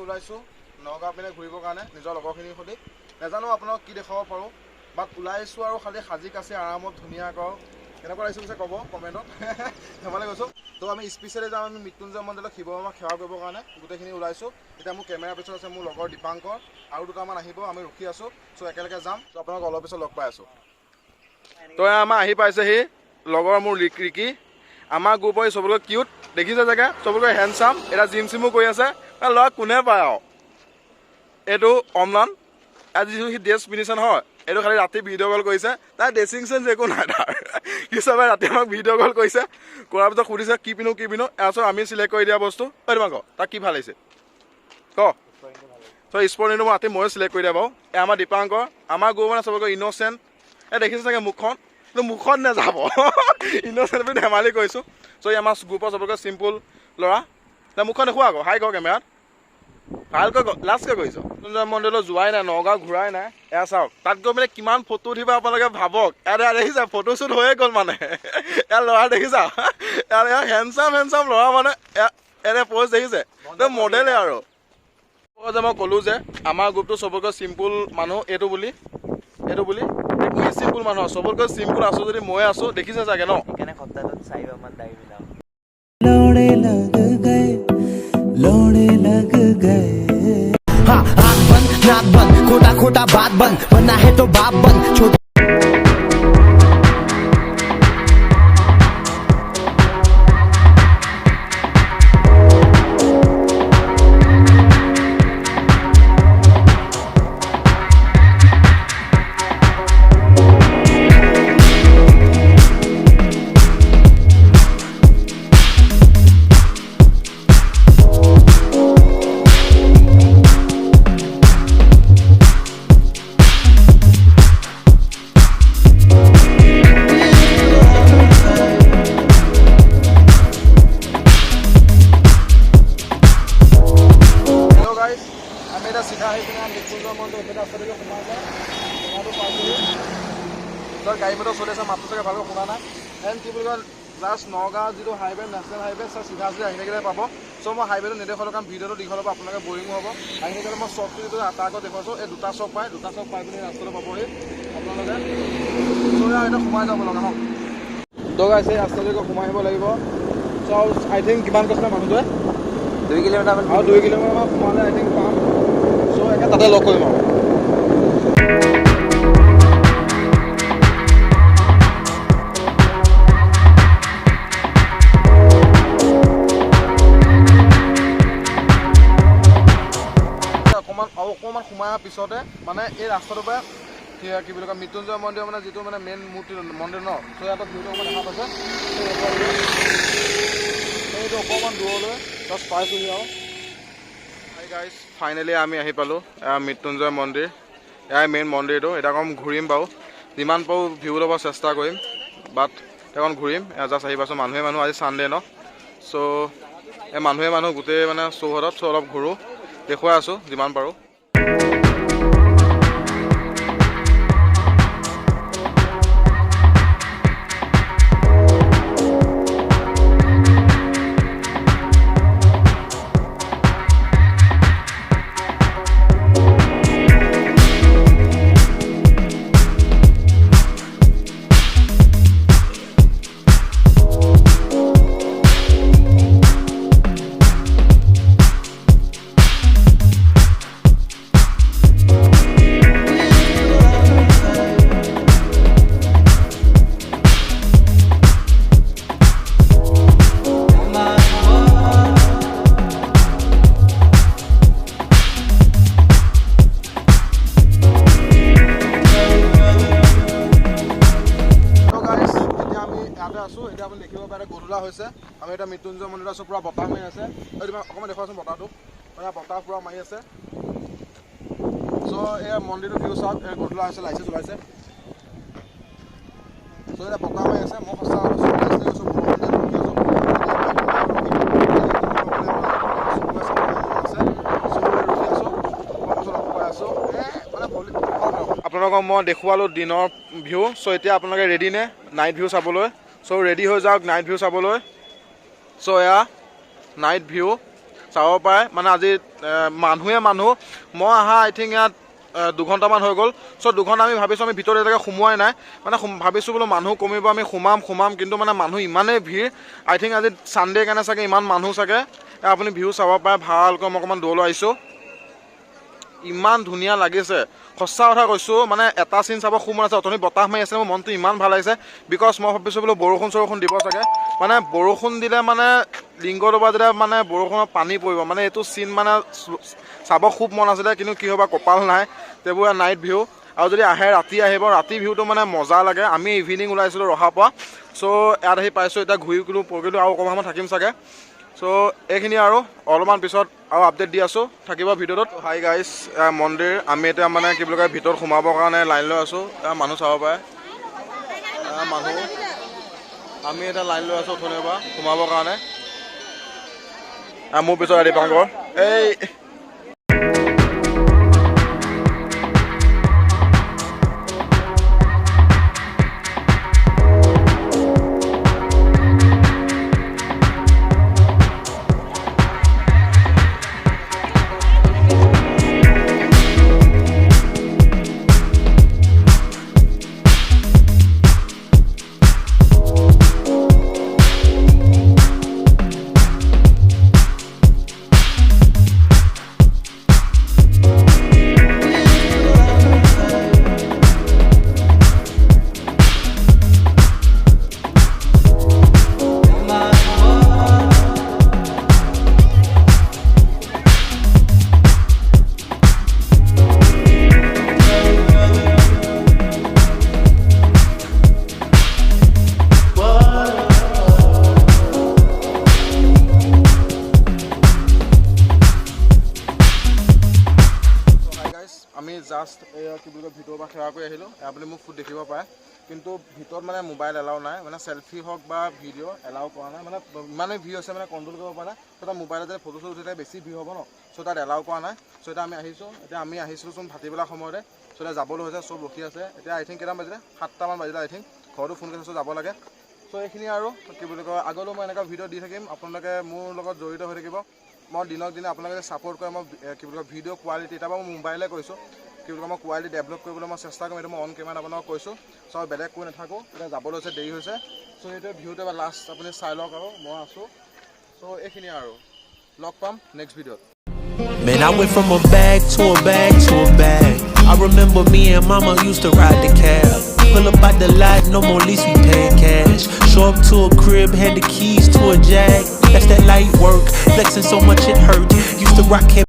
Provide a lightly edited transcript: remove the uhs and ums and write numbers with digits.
ওলাইছোঁ নগাঁও পিনে ঘূৰিবৰ কাৰণে নিজৰ লগৰখিনিৰ সৈতে নাজানো আপোনাক কি দেখাব পাৰোঁ বাট ওলাইছোঁ আৰু খালি সাজি কাচি আৰামত ধুনীয়াকৈ কেনেকুৱা লাগিছে পিছে ক'ব কমেণ্টত ধেমালি কৈছোঁ তো আমি স্পেচিয়েলি যাম আমি মৃত্যুঞ্জয় মন্দিৰত শিৱ বাবাক সেৱা কৰিবৰ কাৰণে গোটেইখিনি ওলাইছোঁ এতিয়া মোৰ কেমেৰাৰ পিছত আছে মোৰ লগৰ দীপাংকৰ আৰু দুটামান আহিব আমি ৰখি আছোঁ চ' একেলগে যাম চ' আপোনাক অলপ পিছত লগ পাই আছোঁ তো আমাৰ আহি পাইছেহি লগৰ মোৰ ৰিকি আমাৰ গ্ৰুপৰ চবতকৈ কিউট দেখিছে জেগা চবতকৈ হেণ্ডচাম এটা জিম চিমো কৰি আছে ল'ৰা কোনে পায় আৰু এইটো অমলান আজি যিটো সি ড্ৰেছ পিন্ধিছে নহয় এইটো খালি ৰাতি ভিডিঅ' কল কৰিছে তাৰ ড্ৰেছিং চেঞ্জ একো নাই তাৰ সি চবে ৰাতি আমাক ভিডিঅ' কল কৰিছে কৰাৰ পিছত সুধিছে কি পিন্ধো তাৰপিছত আমি চিলেক্ট কৰি দিয়া বস্তু হয় তোমাক তাক কি ভাল লাগিছে ক চ' স্পৰ্টিংটো মই ৰাতি ময়ো চিলেক্ট কৰি দিয়া বাৰু এই আমাৰ দীপাংকৰ আমাৰ গ্ৰুপ মানে চবতকৈ ইন'চেণ্ট এই দেখিছে চাগে মুখখন কিন্তু মুখত নাযাব ইন'চেণ্ট বুলি ধেমালি কৰিছোঁ চ' এই আমাৰ গ্ৰুপৰ চবতকৈ চিম্পুল ল'ৰা এতিয়া মুখখন দেখুৱা আকৌ হাই ক কেমেৰাত ভালকৈ লাষ্টকৈ কৰিছোঁ মৃত্যুঞ্জয় মন্দিৰলৈ যোৱাই নাই নগাঁও ঘূৰাই নাই এয়া চাওক তাত গৈ মানে কিমান ফটো উঠিব আপোনালোকে ভাবক ইয়াত দেখিছা ফটোশ্বুট হৈয়ে গ'ল মানে ইয়াৰ ল'ৰা দেখিছা ইয়াৰ হেণ্ডচাম ল'ৰা মানে এনে প'ষ্ট দেখিছে মডেলে আৰু যে মই ক'লোঁ যে আমাৰ গ্ৰুপটো চবতকৈ চিম্পুল মানুহ এইটো বুলি একদম চিম্পুল মানুহ চবতকৈ চিম্পুল আছোঁ যদি ময়ে আছোঁ দেখিছে চাগে ন সেইকাৰণে সপ্তাহটোত 4 মান দাড়ি মিলাও लौड़े लग गए हाँ आँख बंद नाक बंद खोटा खोटा बात बंद बनना है तो बाप बंद छोटा গাড়ী মটৰ চলি আছে মাতটো চাগে ভালকৈ শুনা নাই এণ্ড কি বুলি কয় জাষ্ট নগাঁও যিটো হাইৱে নেশ্যনেল হাইৱে চাই চিধা আহি থাকিলে পাব চ' মই হাইৱেটো নেদেখালোঁ কাৰণ ভিডিঅ'টো দীঘল হ'ব আপোনালোকে বৰিঙো হ'ব আহি থাকিলে মই চকটো যিটো তাৰ আগত দেখুৱাইছোঁ এই দুটা চক পায় পিনি ৰাস্তাটো পাবহি আপোনালোকে চ' এতিয়া সোমাই যাব লগা হওক দগাইছে ৰাস্তাটোকে সোমাই আহিব লাগিব চ' আই থিংক কিমান কৈছিলে মানুহটোৱে 2 কিলোমিটাৰ মান আৰু 2 কিলোমিটাৰমান সোমালে আই থিংক পাম চ' একে তাতে লগ কৰিম আৰু অকণমান সোমাই অহাৰ পিছতে মানে এই ৰাস্তাটোৰ পৰা কি বুলি কয় মৃত্যুঞ্জয় মন্দিৰ মানে যিটো মানে মেইন মূৰ্তি মন্দিৰ ন চ' ইয়াত ভিউটো অকণমান দেখা পাইছে এইটো অকণমান দূৰলৈ জাষ্ট পাইছোঁহি আৰু গাইজ ফাইনেলি আমি আহি পালোঁ এয়া মৃত্যুঞ্জয় মন্দিৰ এয়াই মেইন মন্দিৰটো এতিয়া অকণ ঘূৰিম বাৰু যিমান পাৰোঁ ভিউ ল'ব চেষ্টা কৰিম বাট অকণ ঘূৰিম এয়া জাষ্ট আহি পাইছোঁ মানুহে আজি ছানডে ন চ' এই মানুহে গোটেই মানে চৌহদত চ' অলপ ঘূৰোঁ দেখুৱাই আছোঁ যিমান পাৰোঁ এতিয়া আপুনি দেখিব পাৰে গধূলা হৈছে আমি এতিয়া মৃত্যুঞ্জয় মন্দিৰত আছোঁ পূৰা বতাহ মাৰি আছে অকণমান দেখুৱাচোন বতাহটো বতাহ পূৰা মাৰি আছে চ' এই মন্দিৰটো ভিউ চাওক গধূলা হৈছে লাইছে জ্বলাইছে চ' এতিয়া বতাহ মাৰি আছে মই সঁচা আপোনালোকক মই দেখুৱালোঁ দিনৰ ভিউ চ' এতিয়া আপোনালোকে ৰেডি নে নাইট ভিউ চাবলৈ চ' ৰেডি হৈ যাওক নাইট ভিউ চাবলৈ চ' এয়া নাইট ভিউ চাব পাৰে মানে আজি মানুহ মই অহা আই থিংক ইয়াত 2 ঘণ্টামান হৈ গ'ল চ' 2 ঘণ্টা আমি ভাবিছোঁ আমি ভিতৰত এতিয়ালৈকে সোমোৱাই নাই মানে ভাবিছোঁ বোলো মানুহ কমিব আমি সোমাম কিন্তু মানে মানুহ ইমানেই ভিৰ আই থিংক আজি ছানডে কাৰণে চাগে ইমান মানুহ চাগে আপুনি ভিউ চাব পাৰে ভালকৈ মই অকণমান দৌৰলৈ আহিছোঁ ইমান ধুনীয়া লাগিছে সঁচা কথা কৈছোঁ মানে এটা চিন চাব খুব মন আছে অথনি বতাহ মাৰি আছে মোৰ মনটো ইমান ভাল লাগিছে বিকজ মই ভাবিছোঁ বোলো বৰষুণ দিব চাগে মানে বৰষুণ দিলে মানে লিংগটোৰ পৰা যেতিয়া মানে বৰষুণৰ পানী পৰিব মানে এইটো চিন মানে চাব খুব মন আছিলে কিন্তু কি হ'ব কপাল নাই এইবোৰ নাইট ভিউ আৰু যদি আহে ৰাতি আহিব ৰাতি ভিউটো মানে মজা লাগে আমি ইভিনিং ওলাইছিলোঁ ৰহা পৰা চ' ইয়াত আহি পাইছোঁ এতিয়া ঘূৰিলোঁ পকিলোঁ আৰু অকণমান সময় থাকিম চাগে চ' এইখিনি আৰু অলপমান পিছত আৰু আপডেট দি আছোঁ থাকিব ভিডিঅ'টোত হাই গাইজ মন্দিৰ আমি এতিয়া মানে কি বুলি কয় ভিতৰত সোমাবৰ কাৰণে লাইন লৈ আছোঁ মানুহ চাব পাৰে মানুহ আমি এতিয়া লাইন লৈ আছোঁ অথনিৰ পৰা সোমাবৰ কাৰণে মোৰ পিছত দীপাংকৰ এই আমি জাষ্ট কি বুলি কয় ভিতৰৰ পৰা সেৱা কৰি আহিলোঁ আপুনি মোক ফুড দেখিব পাৰে কিন্তু ভিতৰত মানে মোবাইল এলাও নাই মানে চেল্ফি হওক বা ভিডিঅ' এলাও কৰা নাই মানে ইমানেই ভিৰ হৈছে মানে কণ্ট্ৰল কৰিব পৰা নাই চ' তাত মোবাইলত যদি ফটো চটো উঠিলে বেছি ভিৰ হ'ব ন চ' তাত এলাও কৰা নাই চ' এতিয়া আমি আহিছিলোঁ ভাটিবেলা সময়তে চ' এতিয়া যাবলৈ হৈছে চব ৰখি আছে এতিয়া আই থিংক কেইটামান বাজিলে 7টামান বাজিলে আই থিংক ঘৰতো ফোন কৰিছে চ' যাব লাগে চ' এইখিনি আৰু কি বুলি কয় আগলৈও মই এনেকুৱা ভিডিঅ' দি থাকিম আপোনালোকে মোৰ লগত জড়িত হৈ থাকিব মই দিনক দিনে আপোনালোকে ছাপোৰ্ট কৰে মই কি বুলি কয় ভিডিঅ' কোৱালিটি এতিয়া মই মোবাইলে কৈছোঁ কি বুলি কয় মই কোৱালিটি ডেভেলপ কৰিবলৈ মই চেষ্টা কৰিম এইটো মই অন কেমেৰাত আপোনাক কৈছোঁ চ' বেলেগ কৈ নাথাকোঁ এতিয়া যাবলৈ হৈছে দেৰি হৈছে চ' সেইটোৱে ভিউটো এবাৰ লাষ্ট আপুনি চাই লওক আৰু মই আছোঁ চ' এইখিনিয়ে আৰু লগ পাম নেক্সট ভিডিঅ'ত Man, I went from a bag to a bag to a bag. I remember me and mama used to ride the cab. Pull up out the lot, no more lease, we paying cash. Show up to a crib, hand the keys to a Jag. That's that light work, flexing so much it hurt. Used to rock